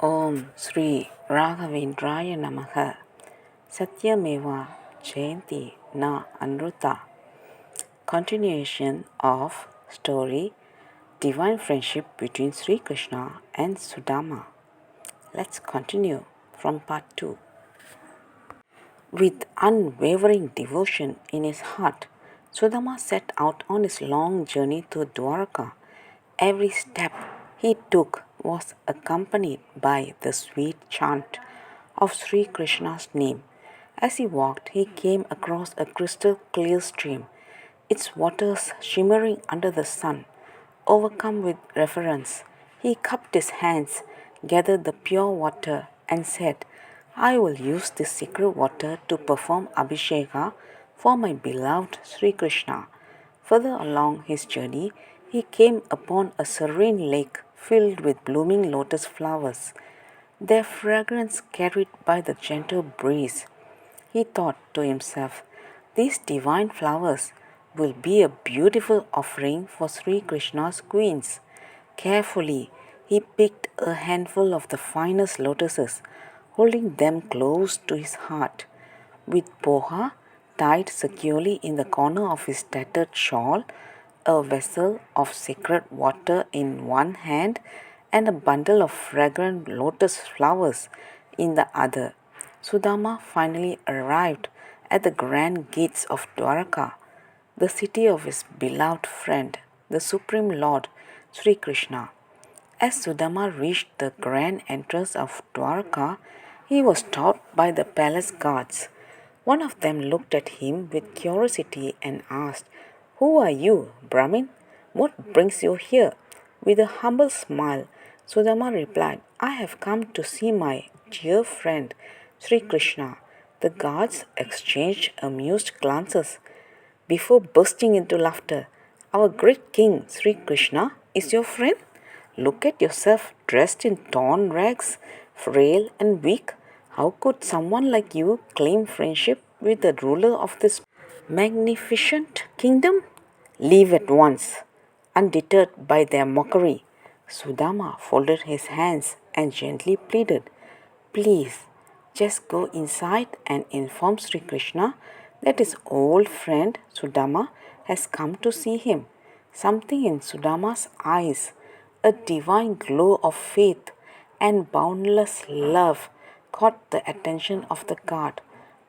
Om Sri Raghavendraya Namaha Satyameva Jayanti Na Anruta. Continuation of story Divine Friendship between Sri Krishna and Sudama. Let's continue from part 2. With unwavering devotion in his heart, Sudama set out on his long journey to Dwarka. Every step he took was accompanied by the sweet chant of Sri Krishna's name. As he walked, he came across a crystal clear stream, its waters shimmering under the sun. Overcome with reverence, he cupped his hands, gathered the pure water, and said, I will use this sacred water to perform Abhisheka for my beloved Sri Krishna. Further along his journey, he came upon a serene lake filled with blooming lotus flowers, their fragrance carried by the gentle breeze. He thought to himself, these divine flowers will be a beautiful offering for Sri Krishna's queens. Carefully, he picked a handful of the finest lotuses, holding them close to his heart. With poha tied securely in the corner of his tattered shawl, a vessel of sacred water in one hand, and a bundle of fragrant lotus flowers in the other, Sudama finally arrived at the grand gates of Dwarka, the city of his beloved friend, the Supreme Lord Sri Krishna. As Sudama reached the grand entrance of Dwarka, he was stopped by the palace guards. One of them looked at him with curiosity and asked, Who are you, Brahmin? What brings you here? With a humble smile, Sudama replied, I have come to see my dear friend, Sri Krishna. The guards exchanged amused glances before bursting into laughter. Our great king, Sri Krishna, is your friend? Look at yourself dressed in torn rags, frail and weak. How could someone like you claim friendship with the ruler of this magnificent kingdom? Leave at once. Undeterred by their mockery, Sudama folded his hands and gently pleaded, Please, just go inside and inform Sri Krishna that his old friend Sudama has come to see him. Something in Sudama's eyes, a divine glow of faith and boundless love, caught the attention of the guard.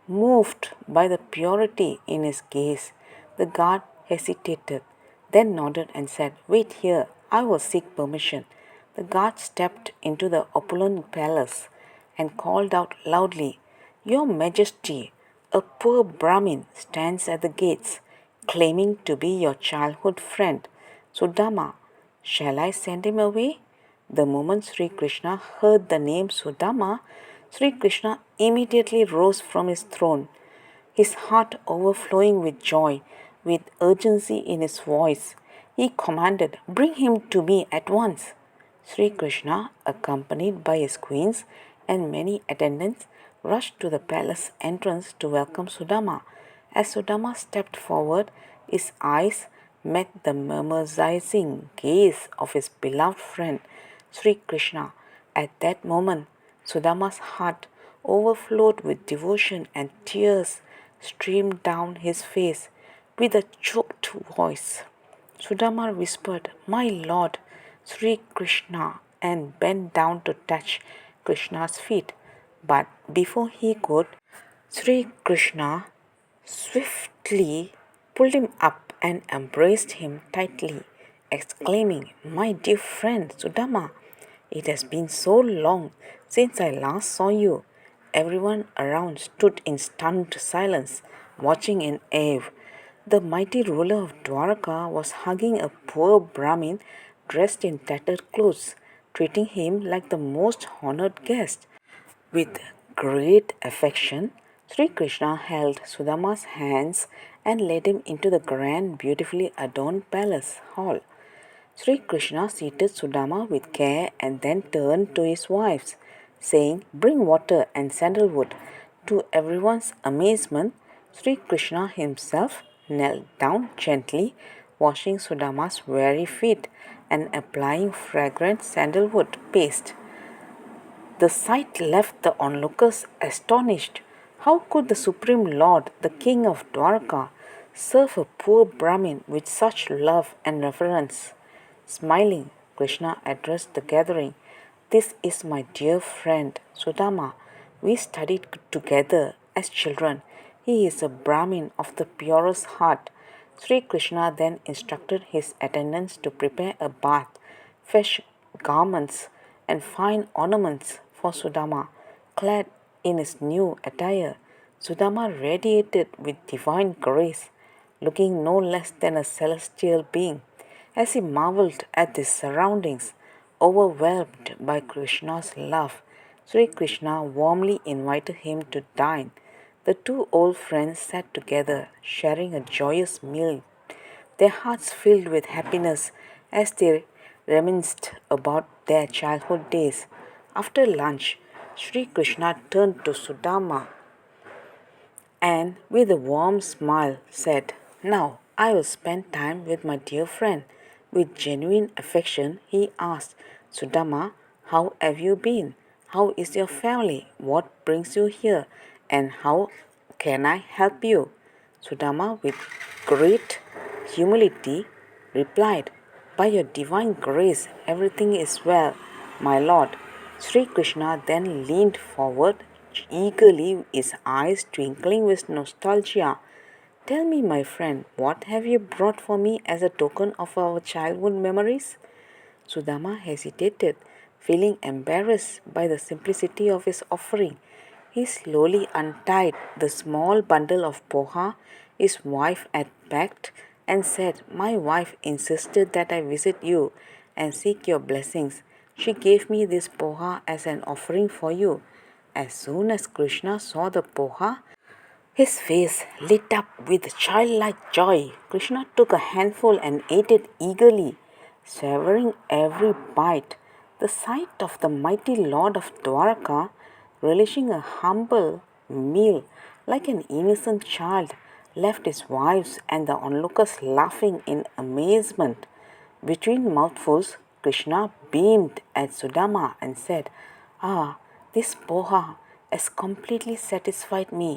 Moved by the purity in his gaze, the guard hesitated, then nodded and said, Wait here, I will seek permission. The guard stepped into the opulent palace and called out loudly, Your Majesty, a poor Brahmin stands at the gates, claiming to be your childhood friend, Sudama. Shall I send him away? The moment Sri Krishna heard the name Sudama, Sri Krishna immediately rose from his throne, his heart overflowing with joy, with urgency in his voice. He commanded, Bring him to me at once. Sri Krishna, accompanied by his queens and many attendants, rushed to the palace entrance to welcome Sudama. As Sudama stepped forward, his eyes met the mesmerizing gaze of his beloved friend, Sri Krishna. At that moment, Sudama's heart overflowed with devotion and tears streamed down his face. With a choked voice, Sudama whispered, My lord, Sri Krishna, and bent down to touch Krishna's feet. But before he could, Sri Krishna swiftly pulled him up and embraced him tightly, exclaiming, My dear friend Sudama, it has been so long since I last saw you. Everyone around stood in stunned silence, watching in awe. The mighty ruler of Dwarka was hugging a poor Brahmin dressed in tattered clothes, treating him like the most honored guest. With great affection, Sri Krishna held Sudama's hands and led him into the grand, beautifully adorned palace hall. Sri Krishna seated Sudama with care and then turned to his wives, saying, Bring water and sandalwood. To everyone's amazement, Sri Krishna himself knelt down gently, washing Sudama's weary feet and applying fragrant sandalwood paste. The sight left the onlookers astonished. How could the Supreme Lord, the King of Dwarka, serve a poor Brahmin with such love and reverence? Smiling, Krishna addressed the gathering. This is my dear friend Sudama. We studied together as children. He is a Brahmin of the purest heart. Sri Krishna then instructed his attendants to prepare a bath, fetch garments, and fine ornaments for Sudama. Clad in his new attire, Sudama radiated with divine grace, looking no less than a celestial being. As he marveled at his surroundings, overwhelmed by Krishna's love, Sri Krishna warmly invited him to dine. The two old friends sat together, sharing a joyous meal, their hearts filled with happiness as they reminisced about their childhood days. After lunch, Sri Krishna turned to Sudama and, with a warm smile, said, "Now I will spend time with my dear friend." With genuine affection, he asked, "Sudama, how have you been? How is your family? What brings you here? And how can I help you?" Sudama, with great humility, replied, "By your divine grace, everything is well, my lord." Sri Krishna then leaned forward eagerly, his eyes twinkling with nostalgia. "Tell me, my friend, what have you brought for me as a token of our childhood memories?" Sudama hesitated, feeling embarrassed by the simplicity of his offering. He slowly untied the small bundle of poha his wife had packed and said, "My wife insisted that I visit you and seek your blessings. She gave me this poha as an offering for you." As soon as Krishna saw the poha, his face lit up with childlike joy. Krishna took a handful and ate it eagerly, savoring every bite. The sight of the mighty Lord of Dwarka relishing a humble meal like an innocent child left his wives and the onlookers laughing in amazement. Between mouthfuls, Krishna beamed at Sudama and said, "Ah, this poha has completely satisfied me."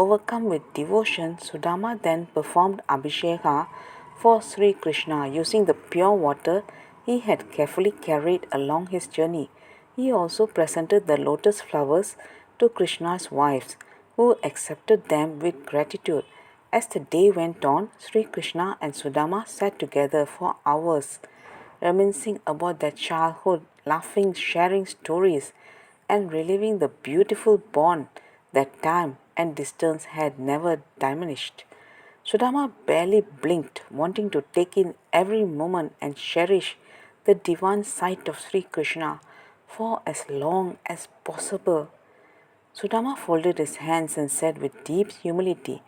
Overcome with devotion, Sudama then performed Abhisheka for Sri Krishna using the pure water he had carefully carried along his journey. He also presented the lotus flowers to Krishna's wives, who accepted them with gratitude. As the day went on, Sri Krishna and Sudama sat together for hours, reminiscing about their childhood, laughing, sharing stories, and reliving the beautiful bond that time and distance had never diminished. Sudama barely blinked, wanting to take in every moment and cherish the divine sight of Sri Krishna for as long as possible. Sudama folded his hands and said with deep humility,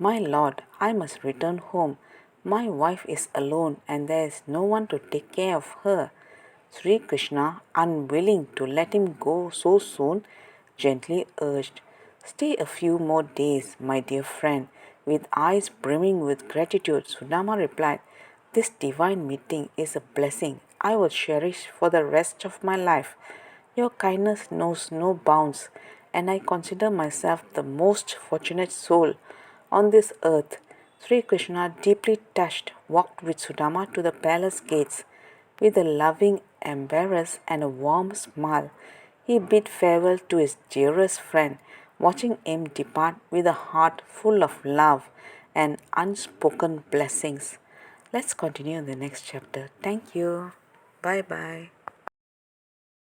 "My lord, I must return home. My wife is alone and there is no one to take care of her." Sri Krishna, unwilling to let him go so soon, gently urged, "Stay a few more days, my dear friend." With eyes brimming with gratitude, Sudama replied, "This divine meeting is a blessing I will cherish for the rest of my life. Your kindness knows no bounds, and I consider myself the most fortunate soul on this earth." Sri Krishna, deeply touched, walked with Sudama to the palace gates. With a loving embrace and a warm smile, he bid farewell to his dearest friend, watching him depart with a heart full of love and unspoken blessings. Let's continue in the next chapter. Thank you. Bye bye.